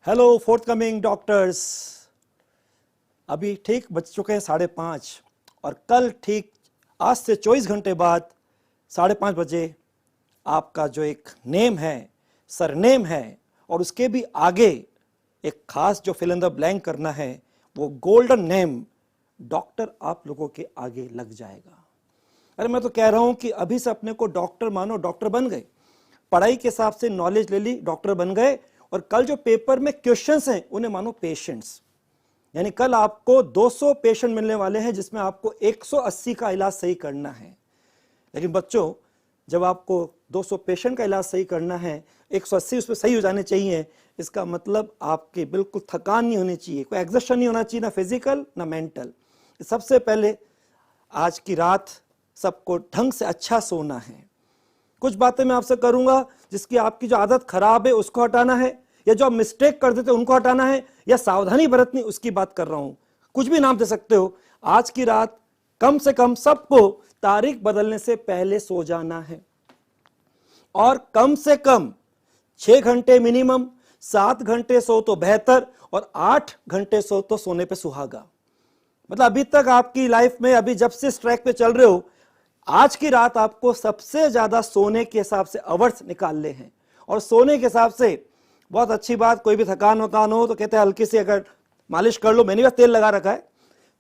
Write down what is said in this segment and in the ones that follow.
Hello fourth coming doctors. अभी ठीक बज चुके हैं 5:30 और कल ठीक आज से 24 घंटे बाद 5:30 बजे आपका जो एक नेम है, सरनेम है और उसके भी आगे एक खास जो फिल इन द ब्लैंक करना है वो गोल्डन नेम डॉक्टर आप लोगों के आगे लग जाएगा। अरे मैं तो कह रहा हूं कि अभी से अपने को डॉक्टर मानो, डॉक्टर बन गए, पढ़ाई के हिसाब से नॉलेज ले ली, डॉक्टर बन गए और कल जो पेपर में क्वेश्चंस हैं उन्हें मानो पेशेंट्स। यानी कल आपको 200 पेशेंट मिलने वाले हैं जिसमें आपको 180 का इलाज सही करना है। लेकिन बच्चों, जब आपको 200 पेशेंट का इलाज सही करना है, 180 उसमें सही हो जाने चाहिए, इसका मतलब आपके बिल्कुल थकान नहीं होनी चाहिए, कोई एग्जॉस्शन नहीं होना चाहिए, ना फिजिकल ना मेंटल। सबसे पहले आज की रात सबको ढंग से अच्छा सोना है। कुछ बातें मैं आपसे करूंगा जिसकी आपकी जो आदत खराब है उसको हटाना है, या जो आप मिस्टेक कर देते उनको हटाना है, या सावधानी बरतनी उसकी बात कर रहा हूं। कुछ भी नाम दे सकते हो। आज की रात कम से कम सबको तारीख बदलने से पहले सो जाना है और कम से कम 6 घंटे मिनिमम, 7 घंटे सो तो बेहतर और 8 घंटे सो तो सोने पे सुहागा। मतलब अभी तक आपकी लाइफ में, अभी जब से इस ट्रैक पे चल रहे हो, आज की रात आपको सबसे ज्यादा सोने के हिसाब से अवर्स निकालने हैं। और सोने के हिसाब से बहुत अच्छी बात, कोई भी थकान वकान हो तो कहते हैं हल्की सी अगर मालिश कर लो, मैंने बस तेल लगा रखा है,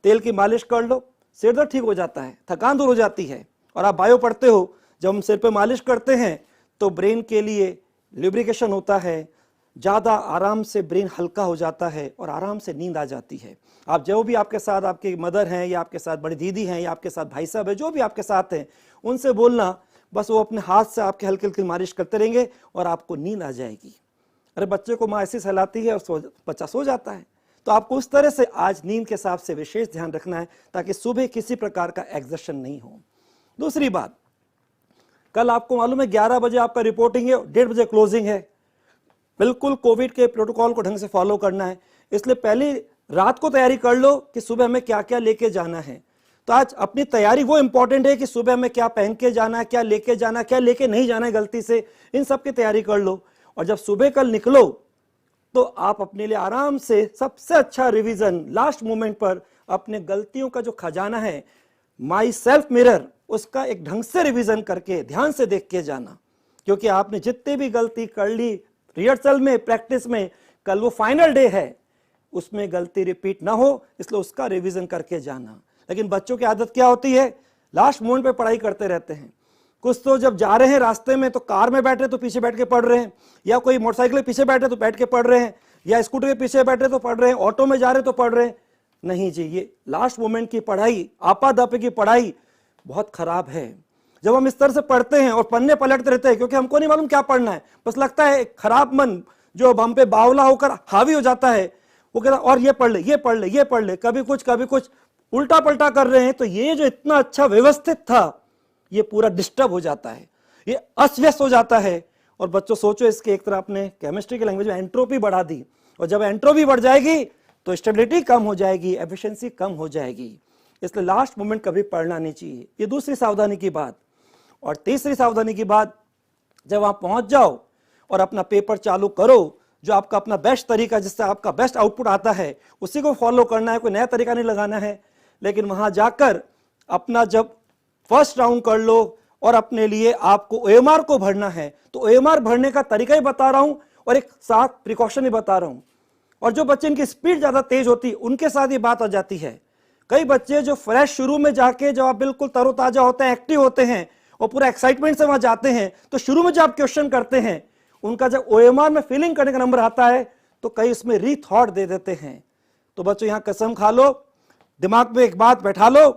तेल की मालिश कर लो, सिर दर्द ठीक हो जाता है, थकान दूर हो जाती है। और आप बायो पढ़ते हो, जब हम सिर पे मालिश करते हैं तो ब्रेन के लिए लुब्रिकेशन होता है, ज़्यादा आराम से ब्रेन हल्का हो जाता है और आराम से नींद आ जाती है। आप जो भी आपके साथ, आपकी मदर हैं या आपके साथ बड़ी दीदी हैं या आपके साथ भाई साहब है, जो भी आपके साथ हैं, उनसे बोलना, बस वो अपने हाथ से आपके हल्की हल्की मालिश करते रहेंगे और आपको नींद आ जाएगी। अरे बच्चे को माँ ऐसी सहलाती है और बच्चा सो जाता है। तो आपको उस तरह से आज नींद के हिसाब से विशेष ध्यान रखना है ताकि सुबह किसी प्रकार का एग्जॉस्शन नहीं हो। दूसरी बात, कल आपको मालूम है 11 बजे आपका रिपोर्टिंग है, 1:30 बजे क्लोजिंग है। बिल्कुल कोविड के प्रोटोकॉल को ढंग से फॉलो करना है, इसलिए पहली रात को तैयारी कर लो कि सुबह हमें क्या क्या लेके जाना है। तो आज अपनी तैयारी वो इंपॉर्टेंट है कि सुबह हमें क्या पहन के जाना है, क्या लेके जाना है, क्या लेके नहीं जाना है गलती से, इन सब की तैयारी कर लो। और जब सुबह कल निकलो तो आप अपने लिए आराम से सबसे अच्छा रिवीजन लास्ट मोमेंट पर अपने गलतियों का जो खजाना है, माई सेल्फ मिरर, उसका एक ढंग से रिवीजन करके ध्यान से देख के जाना। क्योंकि आपने जितनी भी गलती कर ली रिहर्सल में, प्रैक्टिस में, कल वो फाइनल डे है, उसमें गलती रिपीट ना हो, इसलिए उसका रिवीजन करके जाना। लेकिन बच्चों की आदत क्या होती है, लास्ट मोमेंट पे पढ़ाई करते रहते हैं। कुछ तो जब जा रहे हैं रास्ते में तो कार में बैठे तो पीछे बैठ के पढ़ रहे हैं, या कोई मोटरसाइकिल के पीछे बैठे तो बैठ के पढ़ रहे हैं, या स्कूटर के पीछे बैठे तो पढ़ रहे हैं, ऑटो में जा रहे तो पढ़ रहे हैं। नहीं जी, ये लास्ट मोमेंट की पढ़ाई, आपाधापी की पढ़ाई बहुत खराब है। जब हम इस तरह से पढ़ते हैं और पन्ने पलटते रहते हैं, क्योंकि हमको नहीं मालूम क्या पढ़ना है, बस लगता है एक खराब मन जो हम पे बावला होकर हावी हो जाता है, वो कहता और ये पढ़ ले, ये पढ़ ले, ये पढ़ ले, कभी कुछ उल्टा पलटा कर रहे हैं। तो ये जो इतना अच्छा व्यवस्थित था, ये पूरा डिस्टर्ब हो जाता है, ये अस्त व्यस्त हो जाता है। और बच्चों सोचो, इसके एक तरह आपने केमिस्ट्री की लैंग्वेज में एंट्रोपी बढ़ा दी, और जब एंट्रोपी बढ़ जाएगी तो स्टेबिलिटी कम हो जाएगी, एफिशिएंसी कम हो जाएगी। इसलिए लास्ट मोमेंट कभी पढ़ना नहीं चाहिए। ये दूसरी सावधानी की बात। और तीसरी सावधानी की बात, जब वहां पहुंच जाओ और अपना पेपर चालू करो, जो आपका अपना बेस्ट तरीका, जिससे आपका बेस्ट आउटपुट आता है, उसी को फॉलो करना है, कोई नया तरीका नहीं लगाना है। लेकिन वहां जाकर अपना जब फर्स्ट राउंड कर लो और अपने लिए आपको ओएमआर को भरना है, तो ओएमआर भरने का तरीका ही बता रहा हूं और एक साथ प्रिकॉशन भी बता रहा हूं। और जो बच्चे इनकी स्पीड ज्यादा तेज होती है उनके साथ ये बात आ जाती है। कई बच्चे जो फ्रेश शुरू में जाके, जब आप बिल्कुल तरोताजा होते हैं, एक्टिव होते हैं और पूरा एक्साइटमेंट से वहां जाते हैं, तो शुरू में जब आप क्वेश्चन करते हैं, उनका जब ओएमआर में फिलिंग करने का नंबर आता है तो कई उसमें रीथॉट दे देते हैं। तो बच्चों यहां कसम खा लो, दिमाग में एक बात बैठा लो,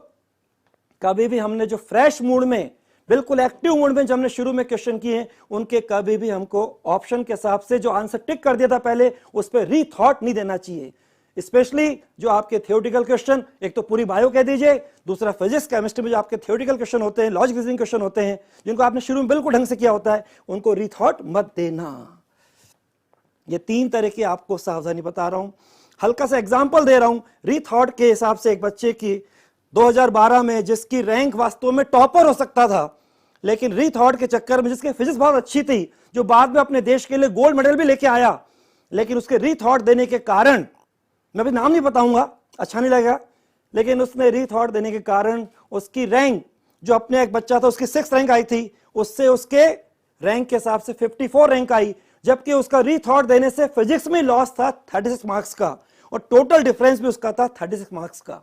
कभी भी हमने जो फ्रेश मूड में, बिल्कुल एक्टिव मूड में जब हमने शुरू में क्वेश्चन किए, उनके कभी भी हमको ऑप्शन के हिसाब से जो आंसर टिक कर दिया था पहले, उस पर रीथॉट नहीं देना चाहिए। स्पेशली जो आपके थियोरेटिकल क्वेश्चन, एक तो पूरी बायो कह दीजिए, दूसरा फिजिक्स केमिस्ट्री में जो आपके थियोरेटिकल क्वेश्चन होते हैं, लॉजिक रीजनिंग क्वेश्चन होते हैं, जिनको आपने शुरू में बिल्कुल ढंग से किया होता है, उनको रीथॉट मत देना। ये 3 तरह की आपको सावधानी बता रहा हूं। हल्का सा एग्जाम्पल दे रहा हूं। रीथॉट के हिसाब से एक बच्चे की 2012 में, जिसकी रैंक वास्तव में टॉपर हो सकता था, लेकिन रीथॉट के चक्कर में, जिसकी फिजिक्स बहुत अच्छी थी, जो बाद में अपने देश के लिए गोल्ड मेडल भी लेके आया, लेकिन उसके रीथॉट देने के कारण, मैं अभी नाम नहीं बताऊंगा, अच्छा नहीं लगेगा, लेकिन उसने रीथॉट देने के कारण उसकी रैंक, जो अपने एक बच्चा था उसकी 6th रैंक आई थी, उससे उसके रैंक के हिसाब से 54 रैंक आई, जबकि उसका रीथॉट देने से फिजिक्स में लॉस था 36 मार्क्स का और टोटल डिफरेंस भी उसका था 36 मार्क्स का।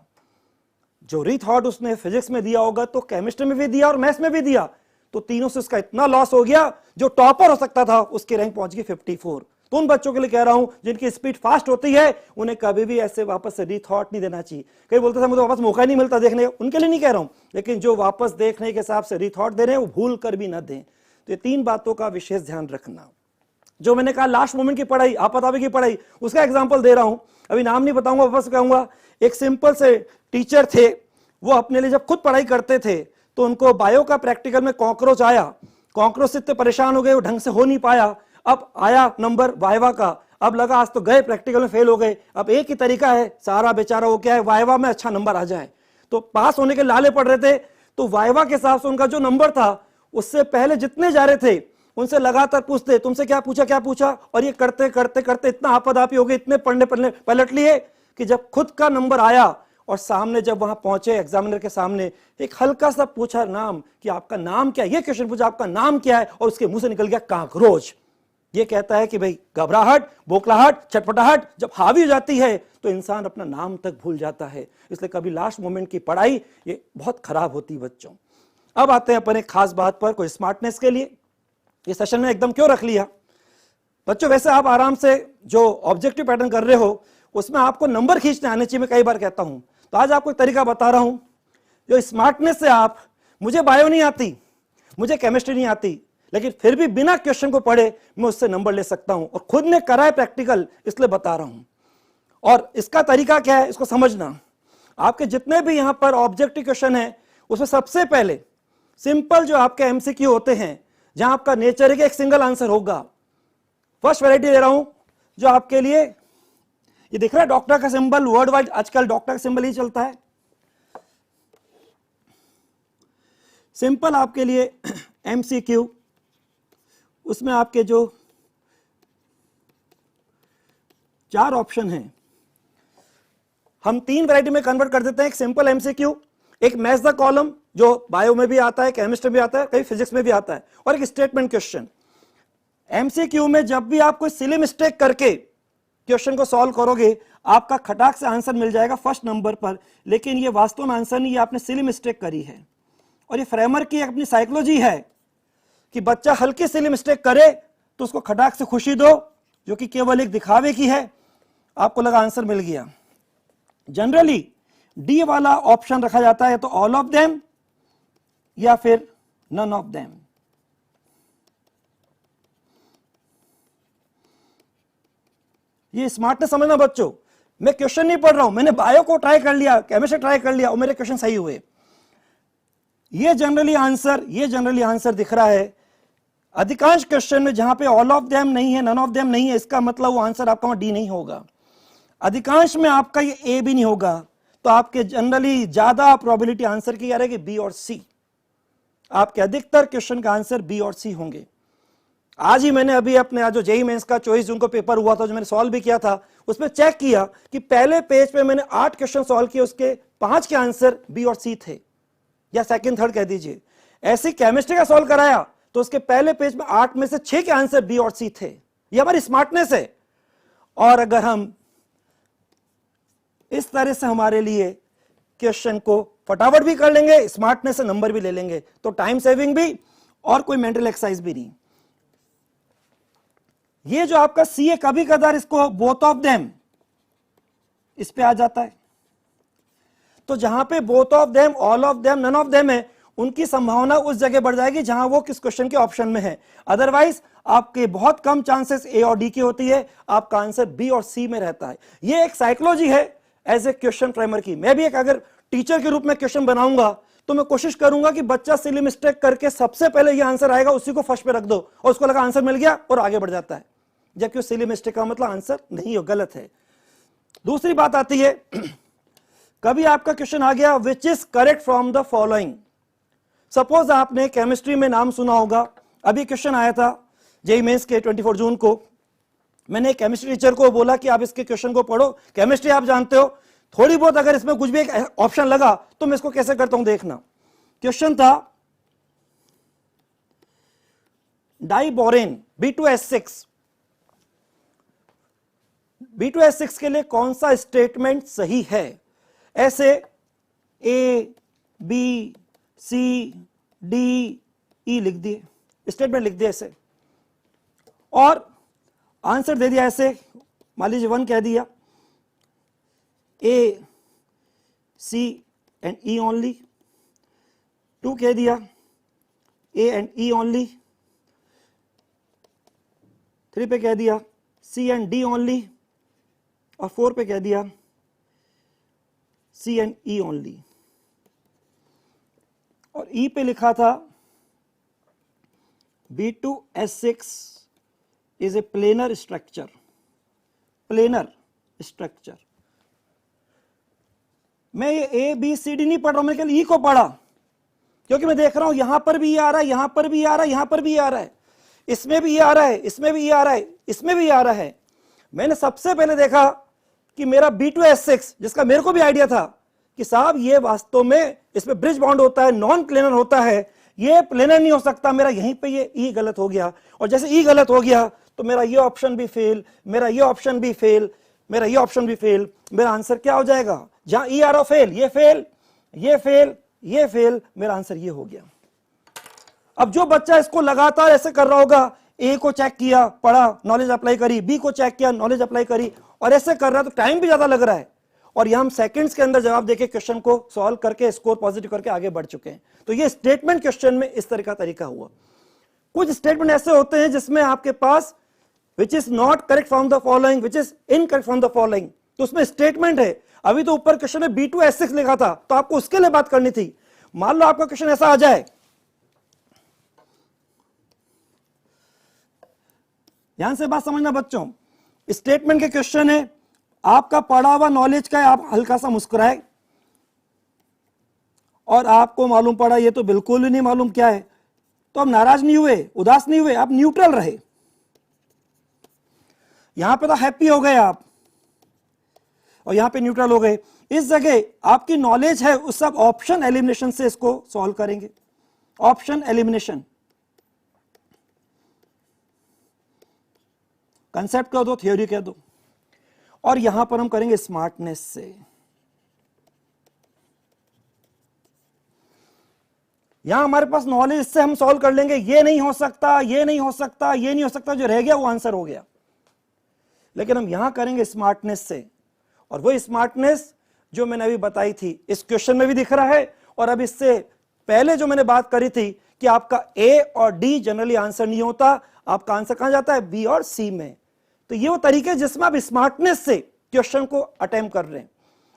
जो रीथॉट उसने फिजिक्स में दिया होगा तो केमिस्ट्री में भी दिया और मैथ्स में भी दिया, तो तीनों से उसका इतना लॉस हो गया, जो टॉपर हो सकता था उसकी रैंक पहुंच गई 54। तो उन बच्चों के लिए कह रहा हूं जिनकी स्पीड फास्ट होती है, उन्हें कभी भी ऐसे वापस से रीथॉट नहीं देना चाहिए। कई बोलते थे मुझे वापस मौका ही नहीं मिलता देखने का, उनके लिए नहीं कह रहा हूं, लेकिन जो वापस देखने के हिसाब से रीथॉट दे रहे हैं वो भूल कर भी ना दें। तो ये 3 बातों का विशेष ध्यान रखना। जो मैंने कहा लास्ट मोमेंट की पढ़ाई, आपातकाल की पढ़ाई, उसका एग्जाम्पल दे रहा हूं, अभी नाम नहीं बताऊंगा, वापस कहूंगा। एक सिंपल से टीचर थे, वो अपने लिए जब खुद पढ़ाई करते थे तो उनको बायो का प्रैक्टिकल में कॉकरोच आया, कॉकरोच से इतने परेशान हो गए वो ढंग से हो नहीं पाया। अब आया नंबर वाइवा का, अब लगा आज तो गए प्रैक्टिकल में फेल हो गए। अब एक ही तरीका है, सारा बेचारा वो क्या है, वाइवा में अच्छा नंबर आ जाए। तो पास होने के लाले पड़ रहे थे, तो वाइवा के हिसाब से उनका जो नंबर था उससे पहले जितने जा रहे थे उनसे लगातार पूछते तुमसे क्या पूछा क्या पूछा, और ये करते करते करते इतना आपदापी हो गई, इतने पढ़ने पलट लिए कि जब खुद का नंबर आया और सामने जब वहां पहुंचे एग्जामिनर के सामने, एक हल्का सा पूछा नाम कि आपका नाम क्या है, ये क्वेश्चन पूछा आपका नाम क्या है, और उसके मुंह से निकल गया काकरोच। ये कहता है कि भाई घबराहट, बोखलाहट, छटपटाहट जब हावी हो जाती है तो इंसान अपना नाम तक भूल जाता है। इसलिए कभी लास्ट मोमेंट की पढ़ाई ये बहुत खराब होती है बच्चों। अब आते हैं अपन एक खास बात पर, कोई स्मार्टनेस के लिए ये सेशन में एकदम क्यों रख लिया बच्चों। वैसे आप आराम से जो ऑब्जेक्टिव पैटर्न कर रहे हो उसमें आपको नंबर खींचने आने चाहिए, मैं कई बार कहता हूं। तो आज आपको एक तरीका बता रहा हूं, जो स्मार्टनेस से आप, मुझे बायो नहीं आती, मुझे केमिस्ट्री नहीं आती, लेकिन फिर भी बिना क्वेश्चन को पढ़े मैं उससे नंबर ले सकता हूं, और खुद ने करा है प्रैक्टिकल, इसलिए बता रहा हूं। और इसका तरीका क्या है इसको समझना। आपके जितने भी यहां पर ऑब्जेक्टिव क्वेश्चन है उसमें सबसे पहले सिंपल जो आपके एमसीक्यू होते हैं, जहां आपका नेचर है कि एक सिंगल आंसर होगा। फर्स्ट वैरायटी दे रहा हूं जो आपके लिए, ये दिख रहा है डॉक्टर का सिंबल, वर्ल्ड वाइड आजकल डॉक्टर का सिंबल ही चलता है। सिंपल आपके लिए एमसीक्यू, उसमें आपके जो 4 ऑप्शन हैं हम 3 वैरायटी में कन्वर्ट कर देते हैं। एक सिंपल एमसीक्यू, एक मैच द कॉलम जो बायो में भी आता है, केमिस्ट्री में भी आता है, कई फिजिक्स में भी आता है, और एक स्टेटमेंट क्वेश्चन। एमसीक्यू में जब भी आप कोई सिली मिस्टेक करके क्वेश्चन को सॉल्व करोगे आपका खटाक से आंसर मिल जाएगा फर्स्ट नंबर पर, लेकिन ये वास्तव में आंसर नहीं, ये आपने सिली मिस्टेक करी है। और ये फ्रेमर की अपनी साइकोलॉजी है कि बच्चा हल्की सिली मिस्टेक करे तो उसको खटाक से खुशी दो, जो कि केवल एक दिखावे की है। आपको लगा आंसर मिल गया। जनरली डी वाला ऑप्शन रखा जाता है, तो ऑल ऑफ देम या फिर नन ऑफ देम। ये स्मार्टनेस समझना बच्चों। मैं क्वेश्चन नहीं पढ़ रहा हूं, मैंने बायो को ट्राई कर लिया, केमिस्ट्री ट्राई कर लिया और मेरे क्वेश्चन सही हुए। ये जनरली आंसर दिख रहा है। अधिकांश क्वेश्चन में जहां पे ऑल ऑफ देम नहीं है, नन ऑफ देम नहीं है, इसका मतलब वो आंसर आपका वहां डी नहीं होगा। अधिकांश में आपका ये ए भी नहीं होगा, तो आपके जनरली ज्यादा प्रोबेबिलिटी आंसर की आ रही है कि बी और सी। आपके अधिकतर क्वेश्चन का आंसर बी और सी होंगे। आज ही मैंने अभी अपने जो जेईई मेंस का चॉइस जिनको पेपर हुआ था, जो मैंने सॉल्व भी किया था, उसमें चेक किया कि पहले पेज पे मैंने 8 क्वेश्चन सॉल्व किए, उसके 5 के आंसर बी और सी थे, या सेकंड थर्ड कह दीजिए। ऐसे केमिस्ट्री का सॉल्व कराया तो उसके पहले पेज में 8 में से 6 के आंसर बी और सी थे। ये हमारी स्मार्टनेस है। और अगर हम इस तरह से हमारे लिए क्वेश्चन को फटाफट भी कर लेंगे, स्मार्टनेस से नंबर भी ले लेंगे, तो टाइम सेविंग भी और कोई मेंटल एक्सरसाइज भी नहीं। ये जो आपका सी है, कभी कदार इसको बोथ ऑफ देम इस पे आ जाता है। तो जहां पे both of them, all of them, none of them है, उनकी संभावना उस जगह बढ़ जाएगी जहां वो किस क्वेश्चन के ऑप्शन में है। अदरवाइज आपके बहुत कम चांसेस ए और डी की होती है, आपका आंसर बी और सी में रहता है। ये एक साइकोलॉजी है एज ए क्वेश्चन फ्रेमर की। मैं भी एक अगर टीचर के रूप में क्वेश्चन बनाऊंगा तो मैं कोशिश करूंगा कि बच्चा सिली मिस्टेक करके सबसे पहले ये आंसर आएगा उसी को फर्स्ट पे रख दो, और उसको लगा आंसर मिल गया और आगे बढ़ जाता है, जबकि सिली मिस्टेक का मतलब आंसर नहीं हो, गलत है। दूसरी बात आती है, कभी आपका क्वेश्चन आ गया which is correct from the following. Suppose आपने केमिस्ट्री में नाम सुना होगा, अभी क्वेश्चन आया था जेईई मेंस के 24 जून को, मैंने केमिस्ट्री टीचर को बोला कि आप इसके क्वेश्चन को पढ़ो, केमिस्ट्री आप जानते हो, थोड़ी बहुत अगर इसमें कुछ भी एक ऑप्शन लगा तो मैं इसको कैसे करता हूं देखना। क्वेश्चन था डाइबोरेन B2S6, B2S6 के लिए कौन सा स्टेटमेंट सही है? ऐसे A, B, C, D, E लिख दिए, स्टेटमेंट लिख दिया ऐसे, और आंसर दे दिया ऐसे, मान लीजिए 1 कह दिया, A, C and E only, 2 कह दिया A and E only, 3 पे कह दिया C and D only, और 4 पे कह दिया C and E only, और E पे लिखा था B2S6 is a planar structure, planar structure। मैं ये A B C D नहीं पढ़ रहा हूं, मैं केवल E को पढ़ा, क्योंकि मैं देख रहा हूं यहां पर भी E आ रहा है, यहां पर भी आ रहा है, यहां पर भी आ रहा है, इसमें भी E आ रहा है, इसमें भी E आ रहा है, इसमें भी आ रहा है। मैंने सबसे पहले देखा कि मेरा B2S6, जिसका मेरे को भी आइडिया था कि साहब ये वास्तव में इसमें ब्रिज बॉन्ड होता है, नॉन प्लेनर होता है, ये प्लेनर नहीं हो सकता, मेरा यहीं पे ये E गलत हो गया, और जैसे E गलत हो गया तो मेरा ये ऑप्शन भी फेल, मेरा ये ऑप्शन भी फेल, मेरा ये ऑप्शन भी फेल, मेरा आंसर क्या हो जाएगा? जहां E आ रहा फेल, ये फेल, ये फेल, ये फेल, मेरा आंसर ये हो गया। अब जो बच्चा इसको लगातार ऐसे कर रहा होगा, ए को चेक किया, पढ़ा, नॉलेज अप्लाई करी, बी को चेक किया, नॉलेज अप्लाई करी, और ऐसे कर रहा है तो टाइम भी ज्यादा लग रहा है, और यहां हम सेकंड्स के अंदर जवाब देके क्वेश्चन को सॉल्व करके स्कोर पॉजिटिव करके आगे बढ़ चुके हैं। तो ये स्टेटमेंट क्वेश्चन में इस तरह का तरीका हुआ। कुछ स्टेटमेंट ऐसे होते हैं जिसमें आपके पास which is not correct from the following, which is incorrect from the following, तो उसमें स्टेटमेंट है। अभी तो ऊपर क्वेश्चन में B2S6 लिखा था, तो आपको उसके लिए बात करनी थी। मान लो आपका क्वेश्चन ऐसा आ जाए, ध्यान से बात समझना बच्चों, स्टेटमेंट के क्वेश्चन है, आपका पढ़ा हुआ नॉलेज का है, आप हल्का सा मुस्कुराए, और आपको मालूम पड़ा ये तो बिल्कुल भी नहीं मालूम क्या है, तो आप नाराज नहीं हुए, उदास नहीं हुए, आप न्यूट्रल रहे। यहां पे तो हैप्पी हो गए आप, और यहां पे न्यूट्रल हो गए। इस जगह आपकी नॉलेज है, उस सब ऑप्शन एलिमिनेशन से इसको सॉल्व करेंगे। ऑप्शन एलिमिनेशन, कंसेप्ट कह दो, थ्योरी कह दो, और यहां पर हम करेंगे स्मार्टनेस से। यहां हमारे पास नॉलेज, इससे हम सॉल्व कर लेंगे, ये नहीं हो सकता, ये नहीं हो सकता, ये नहीं हो सकता, जो रह गया वो आंसर हो गया। लेकिन हम यहां करेंगे स्मार्टनेस से, और वो स्मार्टनेस जो मैंने अभी बताई थी इस क्वेश्चन में भी दिख रहा है, और अब इससे पहले जो मैंने बात करी थी कि आपका ए और डी जनरली आंसर नहीं होता, आपका आंसर कहां जाता है? बी और सी में। तो ये वो तरीके जिसमें आप स्मार्टनेस से क्वेश्चन को अटेम्प्ट कर रहे हैं,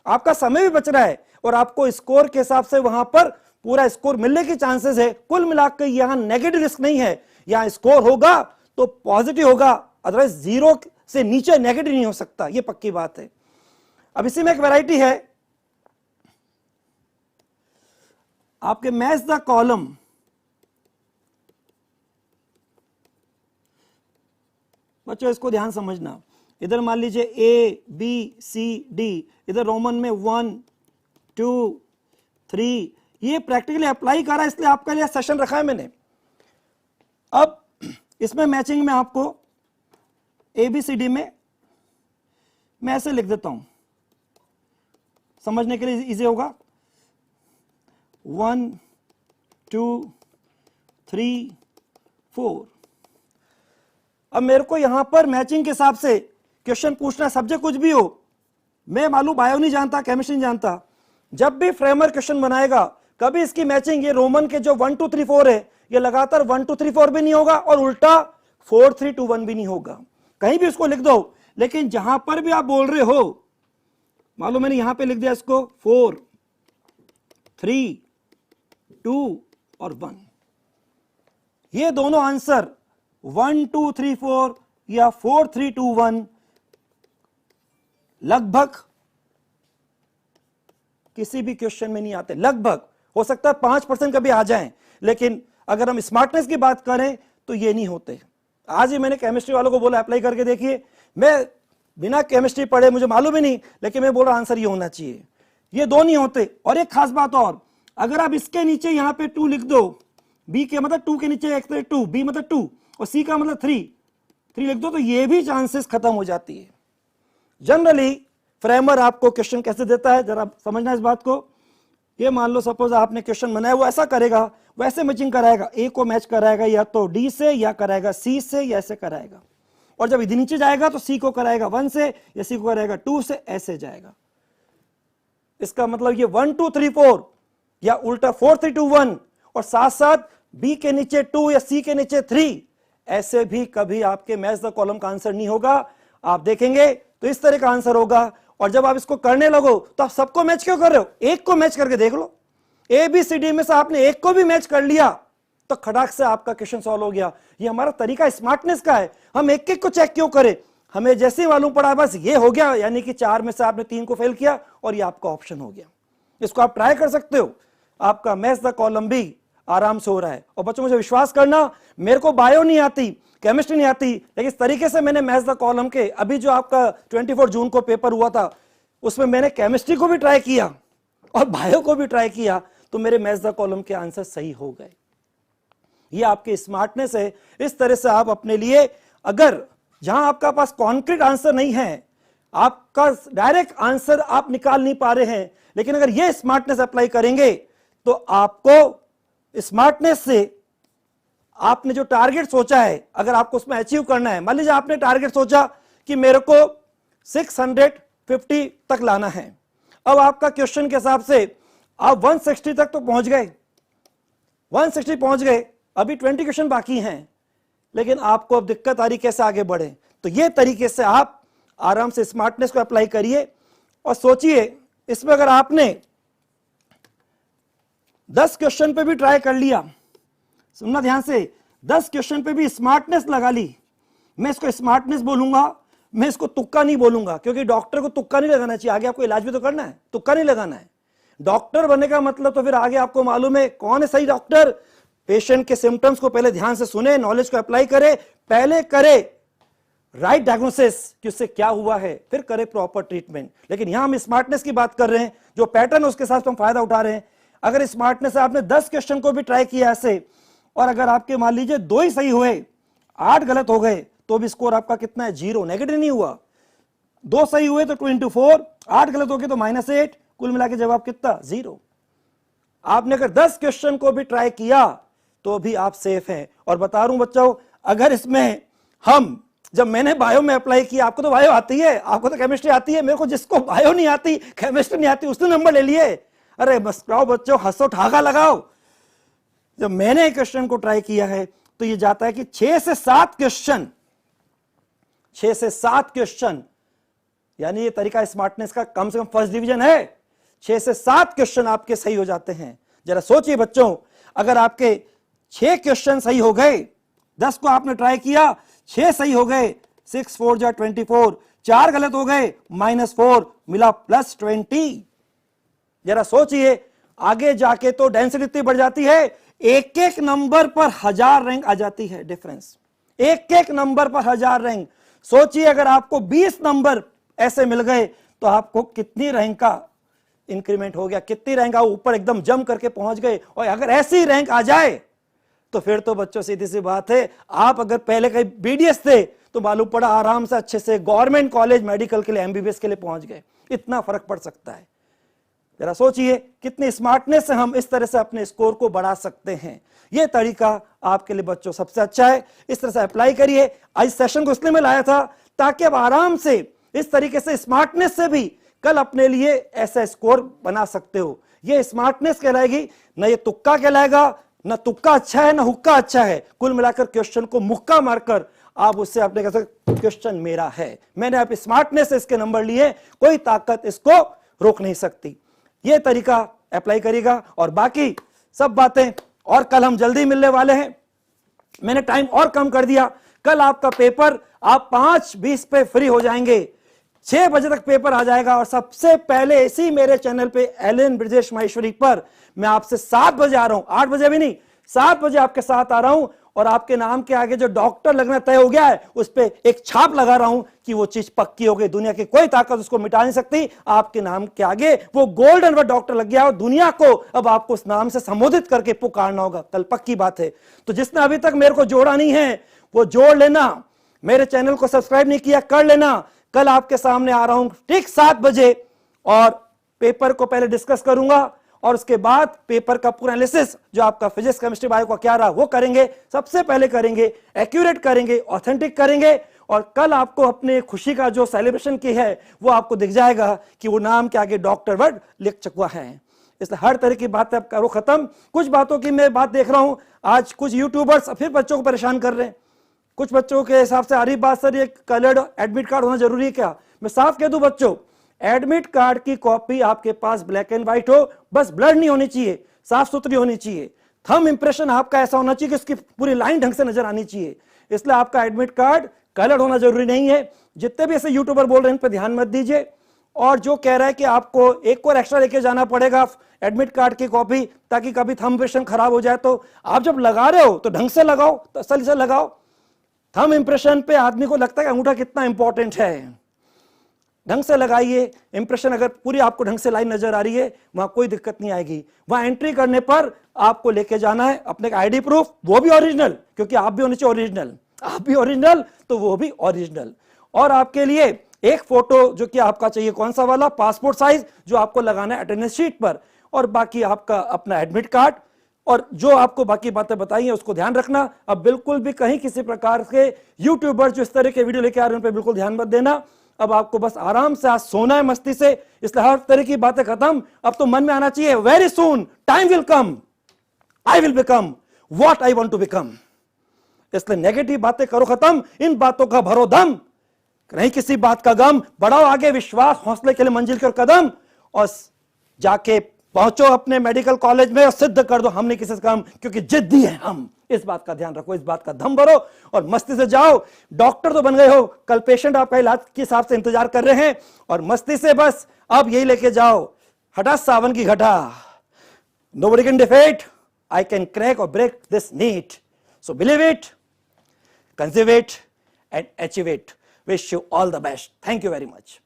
आपका समय भी बच रहा है, और आपको स्कोर के हिसाब से वहां पर पूरा स्कोर मिलने की चांसेस है। कुल मिलाकर यहां नेगेटिव रिस्क नहीं है, यहां स्कोर होगा तो पॉजिटिव होगा, अदरवाइज 0 से नीचे नेगेटिव नहीं हो सकता, ये पक्की बात है। अब इसी में एक वैरायटी है, आपके मैच द कॉलम, बच्चों इसको ध्यान समझना। इधर मान लीजिए ए बी सी डी, इधर रोमन में 1 2 3, ये प्रैक्टिकली अप्लाई कर रहा है, इसलिए आपके लिए सेशन रखा है मैंने। अब इसमें मैचिंग में आपको ए बी सी डी में मैं ऐसे लिख देता हूं, समझने के लिए इजी होगा। 1 2 3 4। अब मेरे को यहां पर मैचिंग के हिसाब से क्वेश्चन पूछना, सब्जेक्ट कुछ भी हो, मैं मालूम बायो नहीं जानता, केमिस्ट्री नहीं जानता, जब भी फ्रेमर क्वेश्चन बनाएगा कभी इसकी मैचिंग ये रोमन के जो 1 2 3 4 है, ये लगातार 1 2 3 4 भी नहीं होगा, और उल्टा 4 3 2 1 भी नहीं होगा, कहीं भी उसको लिख दो। लेकिन जहां पर भी आप बोल रहे हो, मालूम मैंने यहां पे लिख दिया इसको 4 3 2 और 1, ये दोनों आंसर 1 2 3 4 या 4 3 2 1 लगभग किसी भी क्वेश्चन में नहीं आते। लगभग हो सकता है 5% कभी आ जाएं, लेकिन अगर हम स्मार्टनेस की बात करें तो ये नहीं होते। आज ही मैंने केमिस्ट्री वालों को बोला अप्लाई करके देखिए, मैं बिना केमिस्ट्री पढ़े, मुझे मालूम ही नहीं, लेकिन मैं बोल रहा आंसर ये होना चाहिए। ये दो नहीं होते। और एक खास बात और, अगर आप इसके नीचे यहां पे 2 लिख दो, बी के मतलब 2 के नीचे x 2, बी मतलब 2 और सी का मतलब 3 लिख दो, तो ये भी चांसेस खत्म हो जाती है। जनरली फ्रेमर आपको क्वेश्चन कैसे देता है, जरा समझना इस बात को। ये मान लो सपोज आपने क्वेश्चन बनाया, वो ऐसा करेगा, वैसे मैचिंग कराएगा, ए को मैच कराएगा या तो डी से, या कराएगा सी से, या ऐसे कराएगा। और जब इधर नीचे जाएगा तो सी को कराएगा 1 से, या सी को कराएगा 2 से, ऐसे जाएगा। इसका मतलब ये 1 2 3 4 या उल्टा 4 3 2 1 और साथ साथ बी के नीचे 2 या सी के नीचे 3, ऐसे भी कभी आपके मैच द कॉलम का आंसर नहीं होगा। आप देखेंगे तो इस तरह का आंसर होगा। और जब आप इसको करने लगो तो आप सबको मैच क्यों कर रहे हो, एक को मैच करके देख लो। ए बी सी डी में से आपने एक को भी मैच कर लिया तो खटाक से आपका क्वेश्चन सॉल्व हो गया। ये हमारा तरीका स्मार्टनेस का है। हम एक एक को चेक क्यों करें, हमें जैसे ही मालूम पड़ा बस ये हो गया, यानी कि 4 में से आपने 3 को फेल किया और ये आपका ऑप्शन हो गया। इसको आप ट्राई कर सकते हो, आपका मैच द कॉलम भी आराम से हो रहा है। और बच्चों मुझे विश्वास करना, मेरे को बायो नहीं आती, केमिस्ट्री नहीं आती, लेकिन इस तरीके से मैंने मैच द कॉलम के अभी जो आपका 24 जून को पेपर हुआ था उसमें मैंने केमिस्ट्री को भी ट्राई किया और बायो को भी ट्राई किया, तो मेरे मैच द कॉलम के आंसर सही हो गए। ये आपकी स्मार्टनेस है। इस तरह से आप अपने लिए, अगर जहां आपका पास कॉन्क्रीट आंसर नहीं है, आपका डायरेक्ट आंसर आप निकाल नहीं पा रहे हैं, लेकिन अगर ये स्मार्टनेस अप्लाई करेंगे तो आपको स्मार्टनेस से आपने जो टारगेट सोचा है, अगर आपको उसमें अचीव करना है, मान लीजिए आपने टारगेट सोचा कि मेरे को 650 तक लाना है। अब आपका क्वेश्चन के हिसाब से आप 160 तक तो पहुंच गए, 160 पहुंच गए, अभी 20 क्वेश्चन बाकी हैं, लेकिन आपको अब दिक्कत आ रही कैसे आगे बढ़े। तो ये तरीके से आप आराम से स्मार्टनेस को अप्लाई करिए और सोचिए, इसमें अगर आपने 10 क्वेश्चन पे भी ट्राई कर लिया, सुनना ध्यान से, 10 क्वेश्चन पे भी स्मार्टनेस लगा ली, मैं इसको स्मार्टनेस बोलूंगा, मैं इसको तुक्का नहीं बोलूंगा, क्योंकि डॉक्टर को तुक्का नहीं लगाना चाहिए, आगे आपको इलाज भी तो करना है, तुक्का नहीं लगाना है। डॉक्टर बनने का मतलब तो फिर आगे आपको मालूम है कौन है सही डॉक्टर। पेशेंट के सिम्टम्स को पहले ध्यान से सुने, नॉलेज को अप्लाई करे, पहले करे राइट डायग्नोसिस कि उससे क्या हुआ है, फिर करे प्रॉपर ट्रीटमेंट। लेकिन यहां हम स्मार्टनेस की बात कर रहे हैं, जो पैटर्न है उसके साथ हम फायदा उठा रहे हैं। अगर स्मार्टनेस से आपने 10 क्वेश्चन को भी ट्राई किया ऐसे, और अगर आपके मान लीजिए 2 ही सही हुए, 8 गलत हो गए, तो भी स्कोर आपका कितना है, 0, नेगेटिव नहीं हुआ। 2 सही हुए तो 2 into 4, 8 गलत हो गए तो -8, कुल मिला के जवाब कितना, 0। आपने अगर 10 क्वेश्चन को भी ट्राई किया तो भी आप सेफ हैं। और बता रहा हूं बच्चों, अगर इसमें हम, जब मैंने बायो में अप्लाई किया, आपको तो बायो आती है, आपको तो केमिस्ट्री आती है, मेरे को जिसको बायो नहीं आती, केमिस्ट्री नहीं आती, उसने नंबर ले लिए। अरे बस कराओ बच्चों, हंसो ठाका लगाओ। जब मैंने क्वेश्चन को ट्राई किया है तो ये जाता है कि 6 से 7 क्वेश्चन, 6 से 7 क्वेश्चन, यानी ये तरीका स्मार्टनेस का कम से कम फर्स्ट डिवीजन है। 6 से 7 क्वेश्चन आपके सही हो जाते हैं। जरा सोचिए बच्चों, अगर आपके 6 क्वेश्चन सही हो गए, 10 को आपने ट्राई किया, 6 सही हो गए, 6 4 जा 24, 4 गलत हो गए, -4 मिला +20। जरा सोचिए, आगे जाके तो डेंसिटी इतनी बढ़ जाती है, एक एक नंबर पर 1000 रैंक आ जाती है डिफरेंस, एक एक नंबर पर 1000 रैंक। सोचिए अगर आपको 20 नंबर ऐसे मिल गए तो आपको कितनी रैंक का इंक्रीमेंट हो गया, कितनी रैंक आप ऊपर एकदम जम करके पहुंच गए। और अगर ऐसी रैंक आ जाए तो फिर तो बच्चों सीधी सी बात है, आप अगर पहले कहीं बीडीएस थे तो मालूम पड़ा आराम से अच्छे से गवर्नमेंट कॉलेज मेडिकल के लिए, एमबीबीएस के लिए पहुंच गए। इतना फर्क पड़ सकता है। जरा सोचिए कितनी स्मार्टनेस से हम इस तरह से अपने स्कोर को बढ़ा सकते हैं। यह तरीका आपके लिए बच्चों सबसे अच्छा है, इस तरह से अप्लाई करिए। आज सेशन को इसलिए मैं लाया था ताकि आप आराम से इस तरीके से स्मार्टनेस से भी कल अपने लिए ऐसा स्कोर बना सकते हो। यह स्मार्टनेस कहलाएगी, न ये तुक्का कहलाएगा, न तुक्का अच्छा है न हुक्का अच्छा है। कुल मिलाकर क्वेश्चन को मुक्का मारकर आप उससे आपने कह सकते क्वेश्चन मेरा है, मैंने आप स्मार्टनेस से इसके नंबर लिए, कोई ताकत इसको रोक नहीं सकती। यह तरीका अप्लाई करिएगा और बाकी सब बातें और कल हम जल्दी मिलने वाले हैं। मैंने टाइम और कम कर दिया, कल आपका पेपर आप 5:20 पे फ्री हो जाएंगे, 6 बजे तक पेपर आ जाएगा। और सबसे पहले इसी मेरे चैनल पे एलन ब्रजेश माहेश्वरी पर मैं आपसे 7 बजे आ रहा हूं, 8 बजे भी नहीं, 7 बजे आपके साथ आ रहा हूं और आपके नाम के आगे जो डॉक्टर लगना तय हो गया है उस पे एक छाप लगा रहा हूं कि वो चीज पक्की हो गई, दुनिया की कोई ताकत उसको मिटा नहीं सकती। आपके नाम के आगे वो गोल्डन वर्ड डॉक्टर लग गया और दुनिया को अब आपको उस नाम से संबोधित करके पुकारना होगा, कल पक्की बात है। तो जिसने अभी तक मेरे को जोड़ा नहीं है वो जोड़ लेना, मेरे चैनल को सब्सक्राइब नहीं किया कर लेना। कल आपके सामने आ रहा हूं ठीक 7 बजे और पेपर को पहले डिस्कस करूंगा और उसके बाद पेपर का पूरा एनालिसिस जो आपका फिजिक्स केमिस्ट्री बायो का क्या रहा वो करेंगे। सबसे पहले करेंगे, एक्यूरेट करेंगे, ऑथेंटिक करेंगे और कल आपको अपने खुशी का जो सेलिब्रेशन की है वो आपको दिख जाएगा कि वो नाम के आगे डॉक्टर वर्ड लिख चुका है। इसलिए हर तरह की बातें आप करो खत्म। कुछ बातों की मैं बात देख रहा हूं, आज कुछ यूट्यूबर्स फिर बच्चों को परेशान कर रहे हैं। कुछ बच्चों के हिसाब से आ रही बात, सर ये कलर्ड एडमिट कार्ड होना जरूरी है क्या? मैं साफ कह दूं बच्चों, एडमिट कार्ड की कॉपी आपके पास ब्लैक एंड व्हाइट हो, बस ब्लड नहीं होनी चाहिए, साफ सुथरी होनी चाहिए। थंब इंप्रेशन आपका ऐसा होना चाहिए कि उसकी पूरी लाइन ढंग से नजर आनी चाहिए। इसलिए आपका एडमिट कार्ड कलर्ड होना जरूरी नहीं है। जितने भी ऐसे यूट्यूबर बोल रहे हैं इन पर ध्यान मत दीजिए। और जो कह रहा है कि आपको एक और एक्स्ट्रा लेके जाना पड़ेगा एडमिट कार्ड की कॉपी ताकि कभी थंब इंप्रेशन खराब हो जाए, तो आप जब लगा रहे हो तो ढंग से लगाओ, तसल्ली से लगाओ। थंब इंप्रेशन पे आदमी को लगता है कि अंगूठा कितना इंपॉर्टेंट है, ढंग से लगाइए। इंप्रेशन अगर पूरी आपको ढंग से लाइन नजर आ रही है वहां कोई दिक्कत नहीं आएगी। वहां एंट्री करने पर आपको लेके जाना है अपने आईडी प्रूफ, वो भी ओरिजिनल, क्योंकि आप भी होने चाहिए ओरिजिनल, आप भी ओरिजिनल तो वो भी ओरिजिनल। और आपके लिए एक फोटो जो कि आपका चाहिए कौन सा वाला, पासपोर्ट साइज, जो आपको लगाना है अटेंडेंस शीट पर। और बाकी आपका अपना एडमिट कार्ड और जो आपको बाकी बातें बताई हैं उसको ध्यान रखना। अब बिल्कुल भी कहीं किसी प्रकार के यूट्यूबर जो इस तरह के वीडियो लेके आ रहे हैं उन पर बिल्कुल ध्यान मत देना। अब आपको बस आराम से आज सोना है मस्ती से, इसलिए हर तरह की बातें खत्म। अब तो मन में आना चाहिए very soon time will come, I will become what I want to become. इसलिए नेगेटिव बातें करो खत्म, इन बातों का भरो दम, नहीं किसी बात का गम। बढ़ाओ आगे विश्वास, हौसले के लिए मंजिल के कदम और जाके पहुंचो अपने मेडिकल कॉलेज में और सिद्ध कर दो हमने किसी से काम, क्योंकि जिद्दी है हम। इस बात का ध्यान रखो, इस बात का दम भरो और मस्ती से जाओ। डॉक्टर तो बन गए हो, कल पेशेंट आपका इलाज के हिसाब से इंतजार कर रहे हैं और मस्ती से बस अब यही लेके जाओ, हटा सावन की घटा। Nobody can defeat, I can crack or break this need. So believe it, conceive it and achieve it. Wish you all the best. Thank you very much.